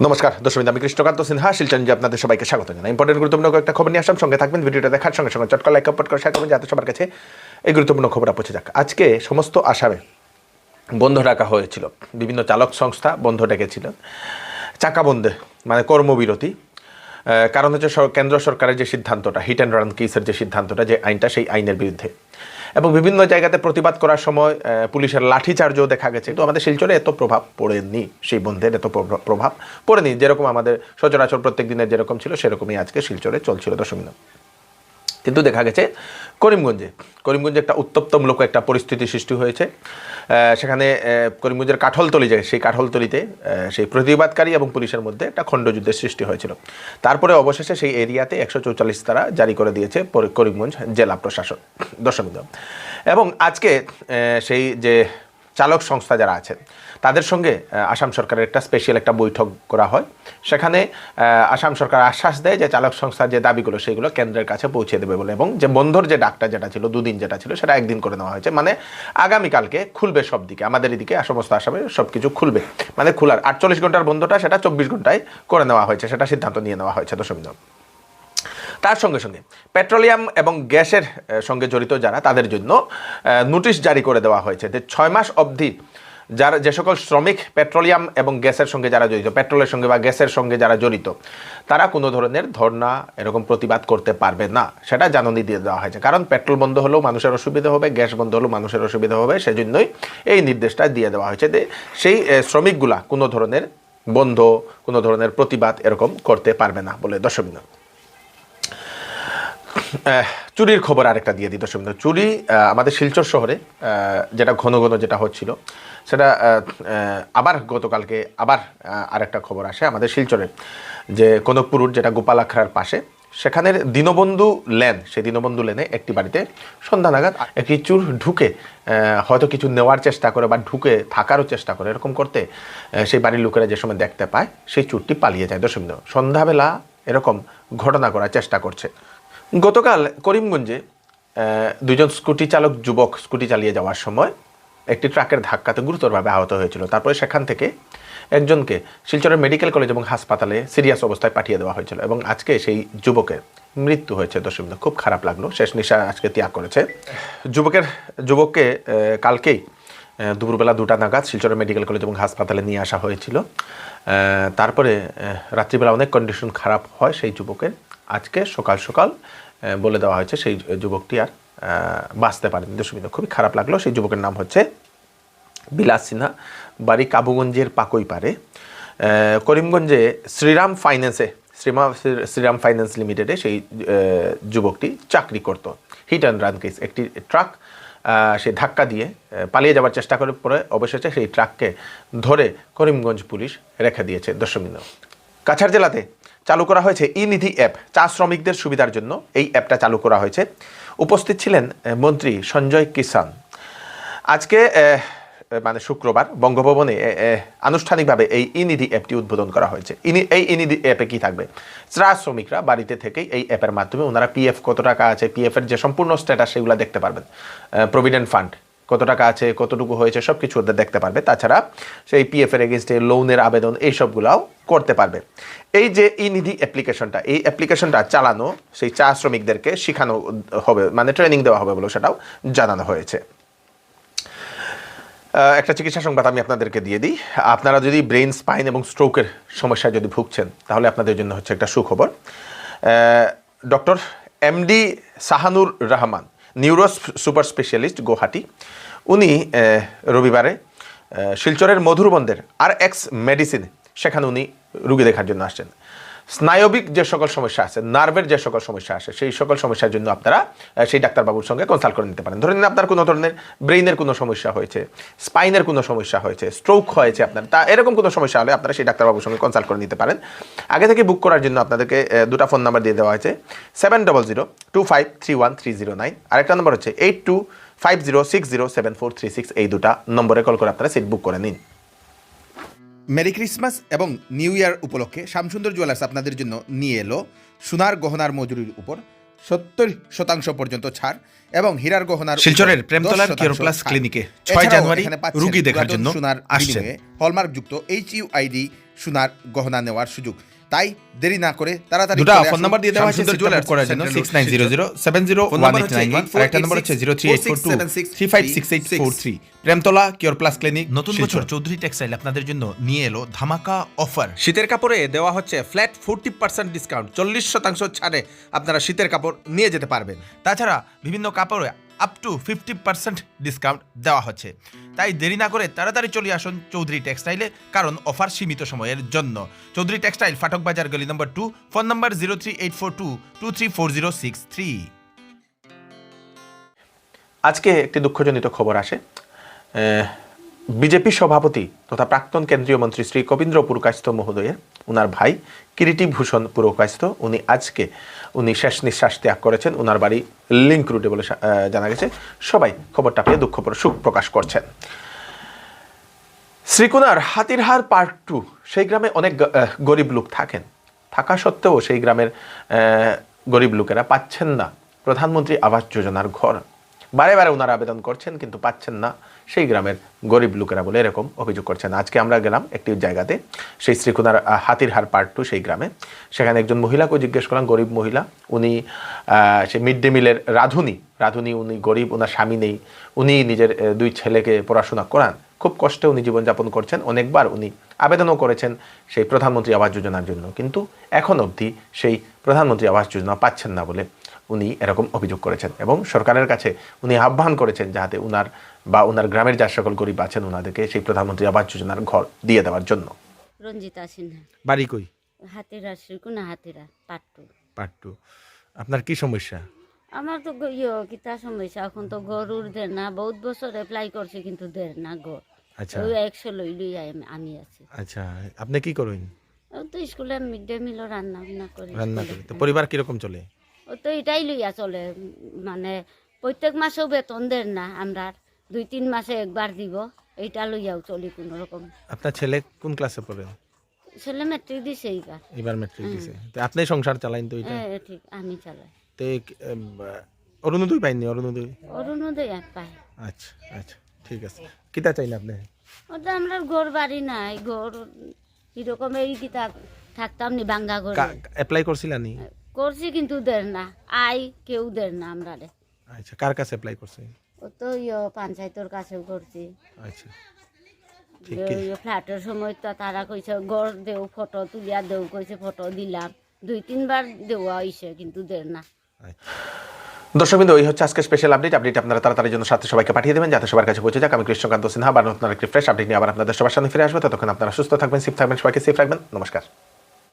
নমস্কার দর্শক, আমি কৃষ্ণকান্ত সিনহা শিলচর আপনাদের সবাইকে স্বাগত জানাই। ইম্পর্টেন্ট গুরুত্বপূর্ণ একটা খবর নিয়ে আসলাম, সঙ্গে থাকবেন। ভিডিওটা দেখার সঙ্গে সঙ্গে চটকা লাইক আপলোড করে শেয়ার করবেন যাতে সবার কাছে এই গুরুত্বপূর্ণ খবরটা পৌঁছে যাক। আজকে সমস্ত আসামে বন্ধ রাখা হয়েছিল, বিভিন্ন চালক সংস্থা বন্ধ ডেকেছিল, চাকা বন্ধে মানে কর্মবিরতি। কারণ হচ্ছে কেন্দ্র সরকারের যে সিদ্ধান্তটা, হিট অ্যান্ড রান কেসের যে সিদ্ধান্তটা, যে আইনটা, সেই আইনের বিরুদ্ধে। এবং বিভিন্ন জায়গাতে প্রতিবাদ করার সময় পুলিশের লাঠিচার্জও দেখা গেছে। তো আমাদের শিলচরে এত প্রভাব পড়েনি, সেই বন্ধের এত প্রভাব পড়েনি। যেরকম আমাদের সচরাচর প্রত্যেক দিনের যেরকম ছিল সেরকমই আজকে শিলচরে চলছিল দশমী। কিন্তু দেখা গেছে করিমগঞ্জে একটা উত্তপ্তমূলক একটা পরিস্থিতি সৃষ্টি হয়েছে। সেখানে করিমগঞ্জের কাঠলতলি, যায় সেই কাঠলতলিতে সেই প্রতিবাদকারী এবং পুলিশের মধ্যে একটা খণ্ডযুদ্ধের সৃষ্টি হয়েছিল। তারপরে অবশেষে সেই এরিয়াতে 144 ধারা জারি করে দিয়েছে করিমগঞ্জ জেলা প্রশাসন দশমী। এবং আজকে সেই যে চালক সংস্থা যারা আছেন তাদের সঙ্গে আসাম সরকারের একটা স্পেশাল একটা বৈঠক করা হয়। সেখানে আসাম সরকার আশ্বাস দেয় যে চালক সংস্থার যে দাবিগুলো সেগুলো কেন্দ্রের কাছে পৌঁছে দেবে বলে, এবং যে বন্ধর যে ডাকটা যেটা ছিল, দুদিন যেটা ছিল, সেটা একদিন করে নেওয়া হয়েছে। মানে আগামীকালকে খুলবে সব দিকে, আমাদের এদিকে সমস্ত আসামে সব কিছু খুলবে। মানে খোলার 48 ঘন্টার বন্ধটা সেটা 24 ঘন্টায় করে নেওয়া হয়েছে, সেটা সিদ্ধান্ত নিয়ে নেওয়া হয়েছে দশমী। তার সঙ্গে সঙ্গে পেট্রোলিয়াম এবং গ্যাসের সঙ্গে জড়িত যারা, তাদের জন্য নোটিশ জারি করে দেওয়া হয়েছে যে 6 মাস অবধি যারা, যে সকল শ্রমিক পেট্রোলিয়াম এবং গ্যাসের সঙ্গে যারা জড়িত, পেট্রোলের সঙ্গে বা গ্যাসের সঙ্গে যারা জড়িত, তারা কোনো ধরনের ধর্ণা এরকম প্রতিবাদ করতে পারবে না, সেটা জানানি দিয়ে দেওয়া হয়েছে। কারণ পেট্রোল বন্ধ হলেও মানুষের অসুবিধা হবে, গ্যাস বন্ধ হলেও মানুষের অসুবিধা হবে, সেজন্যই এই নির্দেশটা দিয়ে দেওয়া হয়েছে যে সেই শ্রমিকগুলা কোনো ধরনের বন্ধ, কোনো ধরনের প্রতিবাদ এরকম করতে পারবে না বলে দশমী। চুরির খবর আরেকটা দিয়ে দিই দশমী। চুরি আমাদের শিলচর শহরে যেটা ঘন ঘন যেটা হচ্ছিল, সেটা আবার গতকালকে আবার আরেকটা খবর আসে আমাদের শিলচরের যে কনকপুর, যেটা গোপাল আখড়ার পাশে, সেখানের দীনবন্ধু লেন, সেই দীনবন্ধু লেনে একটি বাড়িতে সন্ধ্যা নাগাদ একটি চোর ঢুকে হয়তো কিছু নেওয়ার চেষ্টা করে বা ঢুকে থাকারও চেষ্টা করে, এরকম করতে সেই বাড়ির লোকেরা যে সময় দেখতে পায়, সেই চোরটি পালিয়ে যায় দশমী। সন্ধ্যাবেলা এরকম ঘটনা করার চেষ্টা করছে। গতকাল করিমগঞ্জে দুজন স্কুটি চালক যুবক স্কুটি চালিয়ে যাওয়ার সময় একটি ট্রাকের ধাক্কাতে গুরুতরভাবে আহত হয়েছিল। তারপরে সেখান থেকে একজনকে শিলচরের মেডিকেল কলেজ এবং হাসপাতালে সিরিয়াস অবস্থায় পাঠিয়ে দেওয়া হয়েছিল, এবং আজকে সেই যুবকের মৃত্যু হয়েছে দশমী। খুব খারাপ লাগলো, শেষ নিঃশ্বাস আজকে ত্যাগ করেছে। যুবককে কালকেই দুপুরবেলা 2টা নাগাদ শিলচরের মেডিকেল কলেজ এবং হাসপাতালে নিয়ে আসা হয়েছিল। তারপরে রাত্রিবেলা অনেক কন্ডিশন খারাপ হয় সেই যুবকের। আজকে সকাল সকাল বলে দেওয়া হয়েছে সেই যুবকটি আর বাঁচতে পারেনি দশমী। খুবই খারাপ লাগলো। সেই যুবকের নাম হচ্ছে বিলাস সিনহা, বাড়ি কাবুগঞ্জের পাকই পারে। করিমগঞ্জে শ্রীরাম ফাইন্যান্স লিমিটেডে সেই যুবকটি চাকরি করত। হিট অ্যান্ড রান কেস, একটি ট্রাক সে ধাক্কা দিয়ে পালিয়ে যাওয়ার চেষ্টা করে, পরে অবশেষে সেই ট্রাককে ধরে করিমগঞ্জ পুলিশ রেখে দিয়েছে দশমী। কাছাড় জেলাতে চালু করা হয়েছে ই-নিধি অ্যাপ, চা শ্রমিকদের সুবিধার জন্য এই অ্যাপটা চালু করা হয়েছে। উপস্থিত ছিলেন মন্ত্রী সঞ্জয় কিষান। আজকে মানে শুক্রবার বঙ্গভবনে আনুষ্ঠানিকভাবে এই ই-নিধি অ্যাপটি উদ্বোধন করা হয়েছে। এই ই-নিধি অ্যাপে কী থাকবে? চা শ্রমিকরা বাড়িতে থেকেই এই অ্যাপের মাধ্যমে ওনারা পিএফ কত টাকা আছে, পিএফের যে সম্পূর্ণ স্ট্যাটাস সেগুলো দেখতে পারবেন, প্রভিডেন্ট ফান্ড কত টাকা আছে, কতটুকু হয়েছে, সব কিছু ওদের দেখতে পারবে। তাছাড়া সেই পিএফের এগেনস্টে লোনের আবেদন এইসবগুলাও করতে পারবে। এই যে ই-নিধি অ্যাপ্লিকেশনটা, এই অ্যাপ্লিকেশনটা চালানো সেই চা শ্রমিকদেরকে শেখানো হবে, মানে ট্রেনিং দেওয়া হবে বলে সেটাও জানানো হয়েছে। একটা চিকিৎসা সংবাদ আমি আপনাদেরকে দিয়ে দিই। আপনারা যদি ব্রেন, স্পাইন এবং স্ট্রোকের সমস্যায় যদি ভুগছেন, তাহলে আপনাদের জন্য হচ্ছে একটা সুখবর। Doctor Md Sahanur Rahman, neuro super specialist, Guwahati, উনি রবিবারে শিলচরের মধুরবন্দের RX মেডিসিন, সেখানে উনি রুগী দেখার জন্য আসছেন। স্নায়বিক যে সকল সমস্যা আছে, নার্ভের যে সকল সমস্যা আছে, সেই সকল সমস্যার জন্য আপনারা সেই ডাক্তারবাবুর সঙ্গে কনসাল্ট করে নিতে পারেন। ধরে নিন আপনার কোনো ধরনের ব্রেইনের কোনো সমস্যা হয়েছে, স্পাইনের কোনো সমস্যা হয়েছে, স্ট্রোক হয়েছে আপনার, তা এরকম কোনো সমস্যা হলে আপনারা সেই ডাক্তারবাবুর সঙ্গে কনসাল্ট করে নিতে পারেন। আগে থেকে বুক করার জন্য আপনাদেরকে 2টা ফোন নাম্বার দিয়ে দেওয়া হয়েছে, 7002531309। আরেকটা নম্বর হচ্ছে 8250607436। এই 2টা নম্বরে কল করে আপনারা সিট বুক করে নিন। মেরি ক্রিসমাস এবং নিউ ইয়ার উপলক্ষে শ্যামসুন্দর জুয়েলার্স আপনাদের জন্য নিয়ে এলো সোনার গহনার মজুরির উপর 70% পর্যন্ত ছাড় এবং হীরার গহনার শিলচরের প্রেমতলার কেরোপ্লাস ক্লিনিকে 6 জানুয়ারি রোগী দেখার জন্য আসছেন। হলমার্কযুক্ত HUID সোনার গহনা নেওয়ার সুযোগ। তাই দেরি না করে তাড়াতাড়ি দুটো চলে ফোন আসুন নাম্বার দিয়ে দেওয়া হয়েছে শামসুন্দর সেটটা জুয়েলার্স বুক করার জন্য সেন্ট্রাল রোড, 6900701891 আর একটা নম্বর হচ্ছে 038423568843 প্রেমতলা কিওর প্লাস ক্লিনিক। নতুন বছর চৌধুরী টেক্সটাইল আপনাদের জন্য নিয়ে এলো ধামাকা অফার। শীতের কাপড়ে দেওয়া হচ্ছে ফ্ল্যাট 40% ডিসকাউন্ট, 40% ছাড়ে আপনারা শীতের কাপড় নিয়ে যেতে পারবেন। তাছাড়া বিভিন্ন কাপড়ে আপ টু 50% ডিসকাউন্ট দেওয়া হচ্ছে। তাই দেরি না করে তাড়াতাড়ি চলে আসুন চৌধুরী টেক্সটাইলে, কারণ অফার সীমিত সময়ের জন্য। চৌধুরী টেক্সটাইল, ফাটক বাজার, গলি নম্বর 2, ফোন নম্বর 038422340063। আজকে একটি দুঃখজনিত খবর আসে। বিজেপি সভাপতি তথা প্রাক্তন কেন্দ্রীয় মন্ত্রী শ্রী কবীন্দ্র পুরকায়স্থ মহোদয়ের উনার ভাই কিরিটি ভূষণ পুরকায়স্থ উনি শেষ নিঃশ্বাস ত্যাগ করেছেন। উনার বাড়ি লিঙ্ক রুটে বলে জানা গেছে। সবাই খবরটা পেয়ে শোক প্রকাশ করছেন। শ্রীকুনার হাতিরহার পার্ট 2, সেই গ্রামে অনেক গরিব লোক থাকা সত্ত্বেও সেই গ্রামের গরিব লোকেরা পাচ্ছেন না প্রধানমন্ত্রী আবাস যোজনার ঘর। বারে বারে ওনারা আবেদন করছেন কিন্তু পাচ্ছেন না সেই গ্রামের গরিব লোকেরা বলে এরকম অভিযোগ করছেন। আজকে আমরা গেলাম একটি জায়গাতে, সেই শ্রীকুনার হাতিরহার পার্ট 2 সেই গ্রামে। সেখানে একজন মহিলাকে জিজ্ঞেস করলাম, গরিব মহিলা, উনি সে মিড ডে মিলের রাঁধুনি, উনি গরিব, ওনার স্বামী নেই, উনি নিজের 2 ছেলেকে পড়াশোনা করান, খুব কষ্টে উনি জীবনযাপন করছেন। অনেকবার উনি আবেদনও করেছেন সেই প্রধানমন্ত্রী আবাস যোজনার জন্য, কিন্তু এখন অবধি সেই প্রধানমন্ত্রী আবাস যোজনা পাচ্ছেন না বলে উনি এরকম অভিযোগ করেছেন এবং সরকারের কাছে উনি আহ্বান করেছেন যাতে ওনার গ্রামের যার সকল গরিব আছেন ওনাদেরকে সেই প্রধানমন্ত্রী আবাস যোজনার ঘর দিয়ে দেওয়ার জন্য। রঞ্জিতা সিনহা, বাড়ি কই? হাতিরা, শ্রীকুনা হাতিরা, পার্ট 2। আপনার কি সমস্যা? আমার তো কিতা সমস্যা, এখন তো গরুর দের না, বহুত বছর অ্যাপ্লাই করছি কিন্তু দের না গর। আচ্ছা, ওই 100 লই আমি আছি। আচ্ছা, আপনি কি করেন? ও তো স্কুলে মিড ডে মিল রান্না করি। তো পরিবার কিরকম চলে? ও তো এটাই লইয়া চলে, মানে প্রত্যেক মাসেও বেতন দের না, আমরা 2-3 মাসে একবার দিব, এইটা লইয়াও চলি কোন রকম। আপনার ছেলে কোন ক্লাসে পড়ে? ছেলে মেট্রিক দিছে এবার মেট্রিক দিছে। তো আপনি সংসার চালাইন তো এটা? হ্যাঁ ঠিক, আমি চালাই। তো অরুণোদয় পাইনি? অরুণোদয় পাই। আচ্ছা আচ্ছা, ঠিক আছে। কিতা চাইলে আপনি? ওটা আমরা ঘর বাড়ি নাই, ঘর এরকম এই কিতাব থাকতাম নি বাঙ্গা ঘরে। অ্যাপ্লাই করছিলেন? করছি কিন্তু দের না, কেউ দের না আমরা রে। আচ্ছা, কার কাছে অ্যাপ্লাই করছে? ও তো পঞ্চায়েতের কাছেও করছি। আচ্ছা, ঠিক। ফ্ল্যাটের সময় তো তারা কইছে ঘর দেও, ফটো তুলিয়া দেও, কইছে ফটো দিলাম, 2-3 বার দেওয়া হইছে কিন্তু দের না। দর্শকবৃন্দ, এই হচ্ছে আজকে স্পেশাল আপডেট আপনারা তাড়াতাড়ি জন্য সাথে সবাইকে পাঠিয়ে দেবেন যাতে সবার কাছে পৌঁছে যাক। আমি কৃষ্ণকান্ত সিনহা, নতুন একটি ফ্রেশ আপডেট নিয়ে আবার আপনাদের সবার সামনে ফিরে আসবো। ততক্ষণ আপনারা সুস্থ থাকবেন, সেফ থাকবেন, সবাইকে সেফ রাখবেন। নমস্কার।